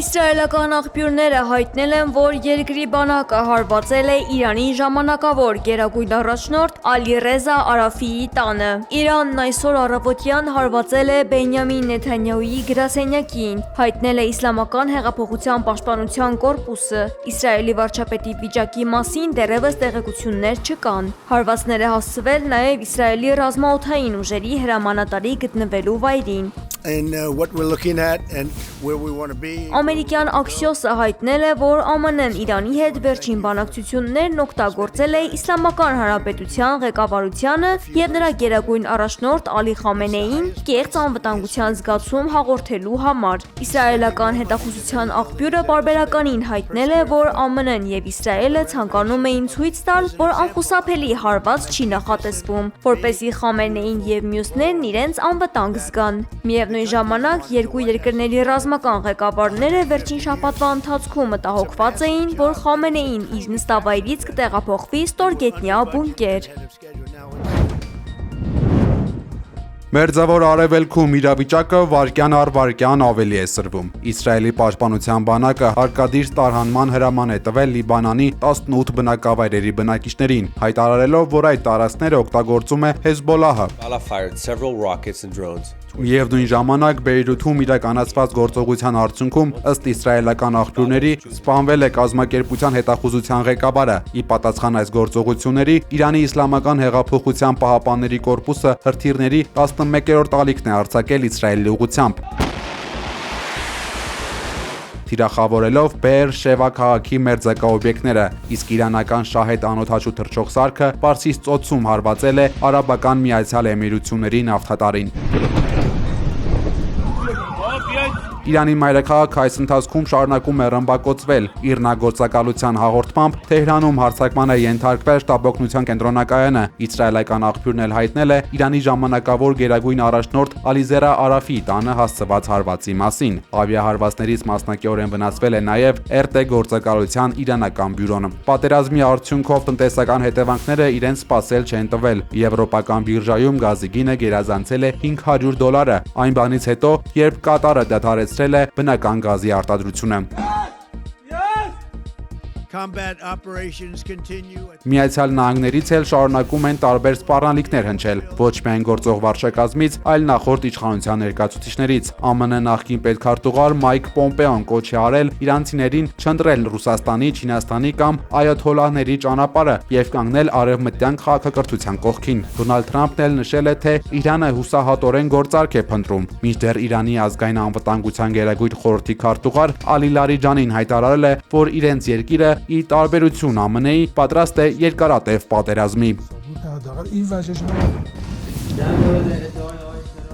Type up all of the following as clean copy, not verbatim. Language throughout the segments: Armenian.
Իսրայելական աղբյուրները հայտնել են, որ երկրի բանակը հարվածել է Իրանի ժամանակավոր գերագույն առաջնորդ Ալի-Ռեզա Արաֆիի տանը։ Իրանն այսօր առավոտյան հարվածել է Բենյամին Նեթանյահուի գրասենյակին, հայտնել է Իսլամական հեղափոխության պաշտպանության կորպուսը։ Իսրայելի վարչապետի վիճակի մասին դեռևս տեղեկություններ չկան։ Հարվածները հասցվել նաև Իսրայելի ռազմաօդային ուժերի հրամանատարի գտնվելու վայրին։ Ամերիկյան Axios-ը հայտնել է, որ ԱՄՆ-ն Իրանի հետ վերջին բանակցություններն օգտագործել է Իսլամական Հանրապետության ղեկավարությանը և նրա գերագույն առաջնորդ Ալի Խամենեիին կեղծ անվտանգության զգացում հաղորդելու համար։ Իսրայելական հետախուզության աղբյուրը պարբերականին հայտնել է, որ ԱՄՆ-ն և Իսրայելը ցանկանում էին ցույց տալ, որ անխուսափելի հարված չի նախատեսվում, որպեսզի Խամենեին և մյուսներն իրենց անվտանգ զգան։ Միևնույն ժամանակ երկու երկրների ռազմական ղեկավարները վերջին շաբաթվա ընթացքում մտահոգված էին, որ Խամենեին իր նստավայրից կտեղափոխվի ստորգետնյա բունկեր։ Մերձավոր Արևելքում իրավիճակը վայրկյան առ վայրկյան ավելի է սրվում։ Իսրայելի պաշտպանության բանակը հարկադիր տարհանման հրաման է տվել Լիբանանի 18 բնակավայրերի բնակիչներին, հայտարարելով, որ այդ տարածքները օգտագործում է Հեզբոլահը։ Միևնույն ժամանակ Բեյրութում իրականացված գործողության արդյունքում, ըստ իսրայելական աղբյուրների, սպանվել է կազմակերպության հետախուզության ղեկավարը։ Ի պատասխան այս գործողությունների, Իրանի Իսլամական հեղափոխության պահապանների կորպուսը հրթիռների 11-րդ ալիքն է արձակել Իսրայելի ուղղությամբ, թիրախավորելով Բեեր Շևա քաղաքի մերձակա օբյեկտները, իսկ իրանական Շահեդ անօդաչու թռչող սարքը Պարսից ծոցում հարվածել է Արաբական Միացյալ Էմիրությունների նավթատարին։ Իրանի մայրաքաղաքը այս ընթացքում շարունակում է ռմբակոծվել։ Իրնագործակալության հաղորդմամբ Թեհրանում հարձակման է ենթարկվել շտաբօգնության կենտրոնակայանը։ Իսրայելական աղբյուրն էլ հայտնել է Իրանի ժամանակավոր գերագույն առաջնորդ Ալի-Ռեզա Արաֆիի տանը հասցված հարվածի մասին։ Ավիահարվածներից մասնակիորեն վնասվել է նաև ՌՏ գործակալության իրանական բյուրոն։ Պատերազմի արդյունքով տնտեսական հետևանքները իրենց սպասել չեն տվել։ Եվրոպական բիրժայում գազի գինը գերազանցել է $500, այն բանից հետո, երբ Կատարը դադարեցրել է բնական գազի արտադրությունը։ Միացյալ Նահանգներից էլ շարունակում են տարբեր սպառնալիքներ հնչել, ոչ միայն գործող վարչակազմից, այլ նախորդ իշխանության ներկայացուցիչներից։ ԱՄՆ նախկին պետքարտուղար Մայք Պոմպեոն կոչ է արել իրանցիներին չընտրել Ռուսաստանի, Չինաստանի կամ այաթոլլահների ճանապարհը եւ կանգնել արևմտյան քաղաքակրթության կողքին։ Դոնալդ Թրամփն էլ նշել է, թե Իրանը հուսահատորեն գործարք է փնտրում, մինչդեռ Իրանի ազգային անվտանգության գերագույն խորհրդի քարտուղար Ալի Լարիջանին հայտարարել է, որ իրենց երկիրը ի տարբերություն ԱՄՆ-ի պատրաստ է երկարատև պատերազմի։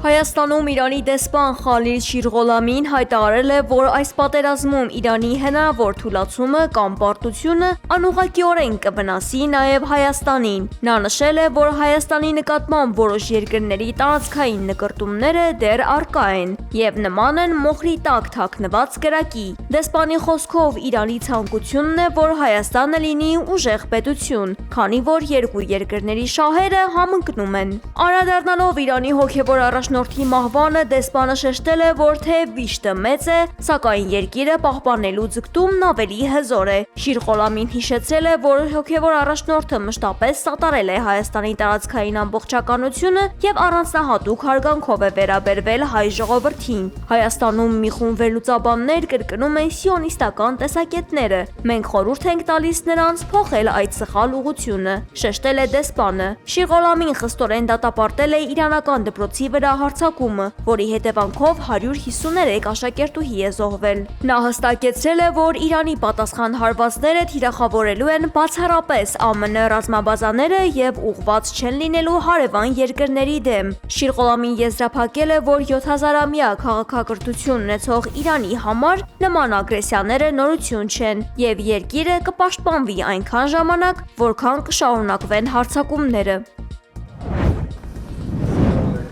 Հայաստանում Իրանի դեսպան Խալիլ Շիրղոլամին հայտարարել է, որ այս պատերազմում Իրանի հնարավոր թուլացումը կամ պարտությունը անուղղակիորեն կվնասի նաև Հայաստանին։ Նա նշել է, որ Հայաստանի նկատմամբ որոշ երկրների տարածքային նկրտումները դեռ առկա են և նման են մոխրի տակ թաքնված կրակի։ Դեսպանի խոսքով Իրանի ցանկությունն է, որ Հայաստանը լինի ուժեղ պետություն, քանի որ երկու երկրների շահերը համընկնում են։ Անդրադառնալով Իրանի հոգևոր առաջնորդի մահվանը, դեսպանը շեշտել է, որ թեև վիշտը մեծ է, սակայն երկիրը պահպանելու ձգտումն ավելի հզոր է։ Շիրղոլամին հիշեցրել է, որ հոգևոր առաջնորդը մշտապես սատարել է Հայաստանի տարածքային ամբողջականությունը և առանձնահատուկ հարգանքով է վերաբերվել հայ ժողովրդին։ Հայաստանում մի խումբ վերլուծաբաններ կրկնում են սիոնիստական տեսակետները։ Մենք խորհուրդ ենք տալիս նրանց փոխել այդ սխալ ուղղությունը, շեշտել է դեսպանը։ Շիրղոլամին խստորեն դատապարտել է իրանական դպրոցի վրա հարձակումը, որի հետևանքով 153 աշակերտուհի է զոհվել։ Նա հստակեցրել է, որ Իրանի պատասխան հարվածները թիրախավորելու են բացառապես ԱՄՆ ռազմաբազաները և ուղղված չեն լինելու հարևան երկրների դեմ։ Շիրղոլամին եզրափակել է, որ 7000-ամյա քաղաքակրթություն ունեցող Իրանի համար նման ագրեսիաները նորություն չեն և երկիրը կպաշտպանվի այնքան ժամանակ, որքան կշարունակվեն հարձակումները։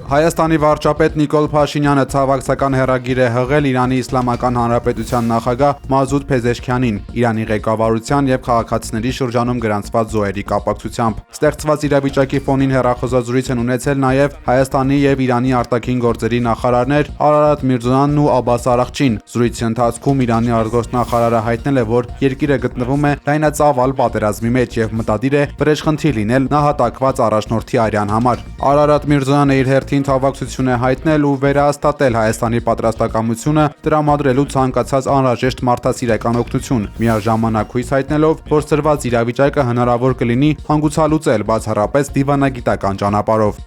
Հայաստանի վարչապետ Նիկոլ Փաշինյանը ցավակցական հեռագիր է հղել Իրանի Իսլամական Հանրապետության նախագահ Մազուդ Փեզեշքյանին Իրանի ղեկավարության եւ քաղաքացիների շրջանում գրանցված զոհերի կապակցությամբ։ Ստեղծված իրավիճակի ֆոնին հեռախոսազրույց են ունեցել նաեւ Հայաստանի եւ Իրանի արտաքին գործերի նախարարներ Արարատ Միրզոյանն ու Աբբաս Արաղչին։ Զրույցի ընթացքում Իրանի արտգործնախարարը հայտնել է, որ երկիրը գտնվում է լայնածավալ պատերազմի մեջ եւ մտադիր է վրեժխնդիր լինել նահատակված առաջնորդի արյան համար։ Արարատ Միրզոյանը իր հերթին ցավակցություն է հայտնել ու վերահաստատել Հայաստանի պատրաստակամությունը տրամադրելու ցանկացած անհրաժեշտ մարդասիրական օգնություն, միաժամանակ հույս հայտնելով, որ սրված իրավիճակը հնարավոր կլինի հանգուցալուծել բացառապես դիվանագիտական ճանապարհով։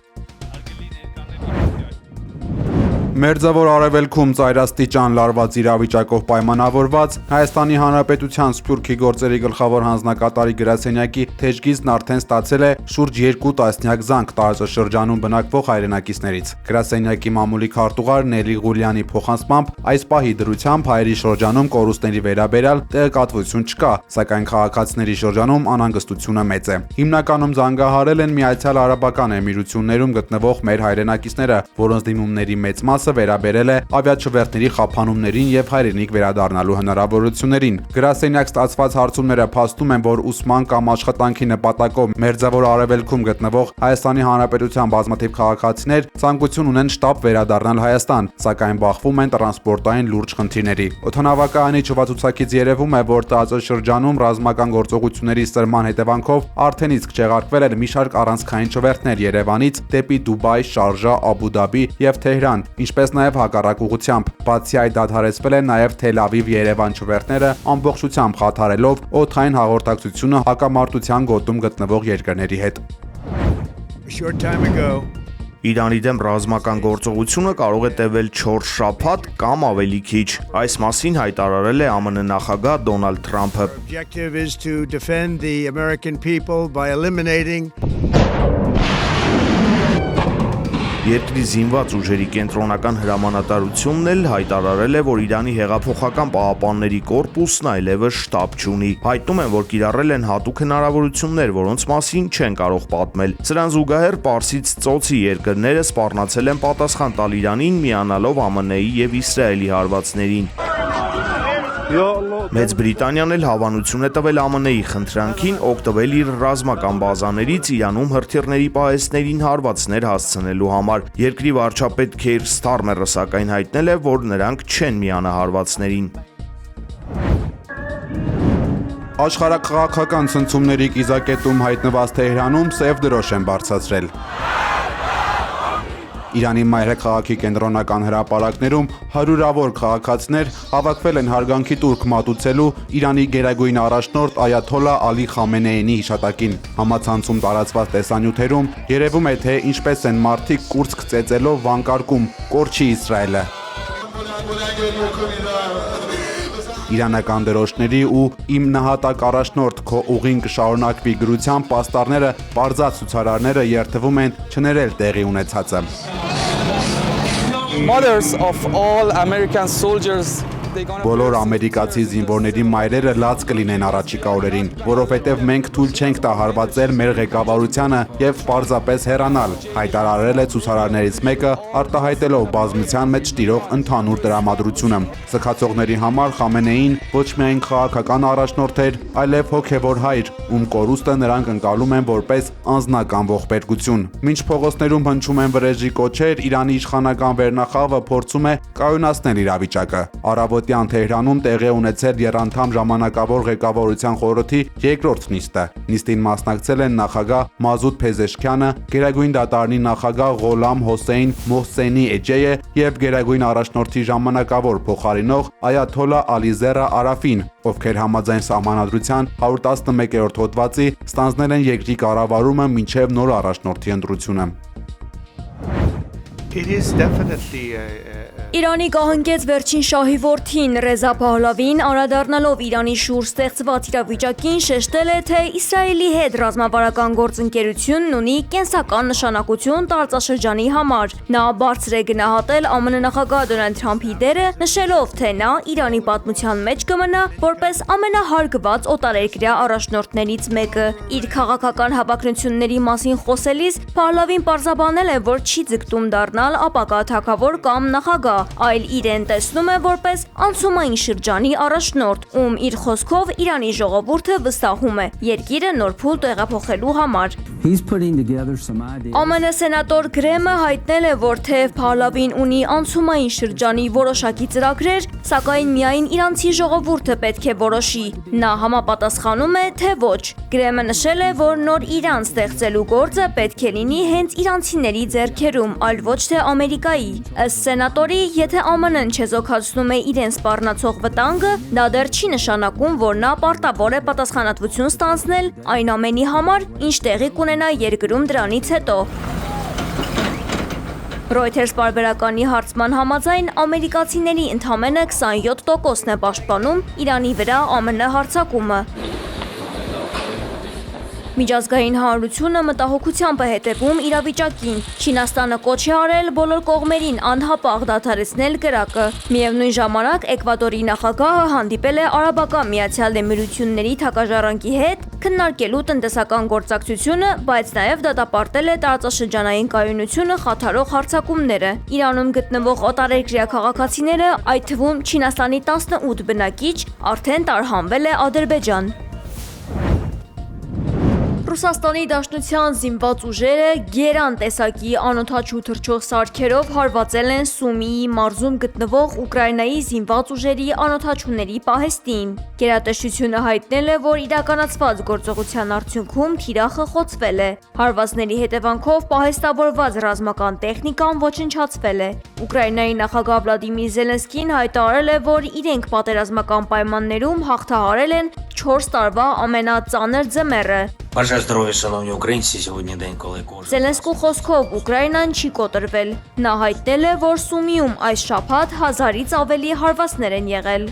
Մերձավոր Արևելքում ծայրաստիճան լարված իրավիճակով պայմանավորված Հայաստանի Հանրապետության Սփյուռքի գործերի գլխավոր հանձնակատարի գրասենյակի թեժգիծն արդեն ստացել է շուրջ 2 տասնյակ զանգ տարածաշրջանում բնակվող հայրենակիցներից։ Գրասենյակի մամուլի քարտուղար Նելի Ղուլյանի փոխանցմամբ այս պահի դրությամբ հայերի շրջանում կորուստների վերաբերյալ տեղեկատվություն չկա, սակայն քաղաքացիների շրջանում անհանգստությունը մեծ է։ Հիմնականում զանգահարել են Միացյալ Արաբական Էմիրություններում գտնվող մեր հայրենակիցները, որոնց դիմումների մեծ մասը վերաբերել է ավիաչվերթների խափանումներին եւ հայրենիք վերադառնալու հնարավորություններին։ Գրասենյակ ստացված հարցումները փաստում են, որ ուսման կամ աշխատանքի նպատակով Մերձավոր Արևելքում գտնվող Հայաստանի Հանրապետության բազմաթիվ քաղաքացիներ ցանկություն ունեն շտապ վերադառնալ Հայաստան, սակայն բախվում են տրանսպորտային լուրջ խնդիրների։ Օդանավակայանի չվացուցակից երևում է, որ տարածաշրջանում ռազմական գործողությունների սրման հետևանքով արդեն իսկ չեղարկվել են մի շարք առանցքային չվերթներ Երևանից դեպի Դուբայ, Շարժա, Աբու Դաբի եւ Թեհրան, ինչպես նաև հակառակ ուղղությամբ։ Բացի այդ դադարեցվել են նաև Թել Ավիվ-Երևան չվերթները, ամբողջությամբ խաթարելով օդային հաղորդակցությունը հակամարտության գոտում գտնվող երկրների հետ։ Իրանի դեմ ռազմական գործողությունը կարող է տևել 4 շաբաթ կամ ավելի քիչ։ Այս մասին հայտարարել է ԱՄՆ նախագահ Դոնալդ Թրամփը։ Երկրի զինված ուժերի կենտրոնական հրամանատարությունն էլ հայտարարել է, որ Իրանի հեղափոխական պահապանների կորպուսն այլևս շտաբ չունի։ Հայտնում են, որ կիրառել են հատուկ հնարավորություններ, որոնց մասին չեն կարող պատմել։ Սրան զուգահեռ Պարսից ծոցի երկրները սպառնացել են պատասխան տալ Իրանին, միանալով ԱՄՆ-ի եւ Իսրայելի հարվածներին։ Մեծ Բրիտանիան էլ հավանություն է տվել ԱՄՆ-ի խնդրանքին օգտվել իր ռազմական բազաներից Իրանում հրթիռների պահեստներին հարվածներ հասցնելու համար։ Երկրի վարչապետ Քեյր Սթարմերը սակայն հայտնել է, որ նրանք չեն միանա հարվածներին։ Աշխարհաքաղաքական ցնցումների կիզակետում հայտնված Թեհրանում սև դրոշ են բարձրացրել։ Իրանի մայրաքաղաքի կենտրոնական հրապարակներում հարյուրավոր քաղաքացիներ հավաքվել են հարգանքի տուրք մատուցելու Իրանի գերագույն առաջնորդ Այաթոլլա Ալի Խամենեյիի հիշատակին։ Համացանցում տարածված տեսանյութերում երևում է, թե ինչպես են մարդիկ կուրծք ծեծելով վանկարկում «Կորչի Իսրայելը»։ Իրանական դրոշների ու «Իմ նահատակ առաջնորդ, քո ուղին կշարունակվի» գրությամբ պաստառները պարզած ցուցարարները երթվում են չներել տեղի ունեցածը։ Mothers of all American soldiers Բոլոր ամերիկացի զինվորների մայրերը լաց կլինեն առաջիկա օրերին, որովհետև մենք թույլ չենք տա հարվածել մեր ղեկավարությանը եւ պարզապես հեռանալ, հայտարարել է ցուցարարներից մեկը, արտահայտելով բազմության մեջ տիրող ընդհանուր տրամադրությունը։ Սքացողների համար Խամենեին ոչ միայն քաղաքական առաջնորդ էր, այլև հոգևոր հայր, ում կորուստը նրանք ընկալում են որպես անձնական ողբերգություն։ Մինչ փողոցներում հնչում են վրեժի կոչեր, Իրանի իշխանական վերնախավը փորձում է կայունացնել իրավիճակը։ Առավոտյան Թեհրանում տեղի ունեցել եռանդամ ժամանակավոր ղեկավարության խորհրդի երկրորդ նիստը։ Նիստին մասնակցել են նախագահ Մազուդ Փեզեշքյանը, գերագույն դատարանի նախագահ Ղոլամ Հոսեյն Մոհսենի Էջեյը եւ գերագույն առաջնորդի ժամանակավոր փոխարինող Այաթոլլա Ալիզերա Արաֆին, ովքեր համաձայն սահմանադրության 111-րդ հոդվածի ստանձնել են երկրի կառավարումը մինչև նոր առաջնորդի ընտրությունը։ It is definitely Իրանի գահնկեց վերջին շահի որդին Ռեզա Փահլավին անդրադառնալով Իրանի շուրջ ստեղծված իրավիճակին շեշտել է, թե Իսրայելի հետ ռազմավարական գործընկերությունն ունի կենսական նշանակություն տարածաշրջանի համար։ Նա բարձր է գնահատել ԱՄՆ նախագահ Դոնալդ Թրամփի դերը, նշելով, թե նա Իրանի պատմության մեջ կմնա որպես ամենահարգված օտարերկրյա առաջնորդներից մեկը։ Իր քաղաքական հավակնությունների մասին խոսելիս Փահլավին պարզաբանել է, որ չի ձգտում դառնալ ապագա թագավոր կամ նախագահ, այլ իրեն տեսնում է որպես անցումային շրջանի առաջնորդ, ում իր խոսքով Իրանի ժողովուրդը վստահում է երկիրը նոր փուլ տեղափոխելու համար։ ԱՄՆ սենատոր Գրեմը հայտնել է, որ թեև Փահլավին ունի անցումային շրջանի որոշակի ծրագրեր, սակայն միայն իրանցի ժողովուրդը պետք է որոշի։ Նա համապատասխանում է, թե ոչ։ Գրեմը նշել է, որ նոր Իրան ստեղծելու գործը պետք է լինի հենց իրանցիների ձեռքերում, այլ ոչ թե Ամերիկայի։ Ըստ սենատորի, եթե ԱՄՆ-ն չեզոքացնում է իրեն սպառնացող վտանգը, դա դեռ չի նշանակում, որ նա պարտավոր է պատասխանատվություն ստանձնել այն ամենի համար, ինչ տեղի կունենա երկրում դրանից հետո։ Reuters պարբերականի հարցման համաձայն ամերիկացիների ընդամենը 27%-ն է պաշտպանում Իրանի վրա ԱՄՆ հարձակումը։ Միջազգային հանրությունը մտահոգությամբ է հետևում իրավիճակին։ Չինաստանը կոչ է արել բոլոր կողմերին անհապաղ դադարեցնել կրակը։ Միևնույն ժամանակ Էկվադորի նախագահը հանդիպել է Արաբական Միացյալ Էմիրությունների թագաժառանգի հետ քննարկելու տնտեսական գործակցությունը, բայց նաև դատապարտել է տարածաշրջանային կայունությունը խաթարող հարձակումները։ Իրանում գտնվող օտարերկրյա քաղաքացիները, այդ թվում Չինաստանի 18 բնակիչ, արդեն տարհանվել է Ադրբեջան։ Ռուսաստանի Դաշնության զինված ուժերը գերան տեսակի անօդաչու թռչող սարքերով հարվածել են Սումիի մարզում գտնվող Ուկրաինայի զինված ուժերի անօդաչուների պահեստին։ Գերատեսչությունը հայտնել է, որ իրականացված գործողության արդյունքում թիրախը խոցվել է։ Հարվածների հետևանքով պահեստավորված ռազմական տեխնիկան ոչնչացվել է։ Ուկրաինայի նախագահ Վլադիմիր Զելենսկին հայտարարել է, որ իրենք պատերազմական պայմաններում հաղթահարել են 4 տարվա ամենածանր ձմեռը։ Бажаю здоров'я, шановні українці. Сьогодні день, коли кожен Զելենսկու խոսքով Ուկրաինան չի կոտրվել։ Նա հայտնել է, որ Սումիում այս շաբաթ 1000-ից ավելի հարվածներ են եղել։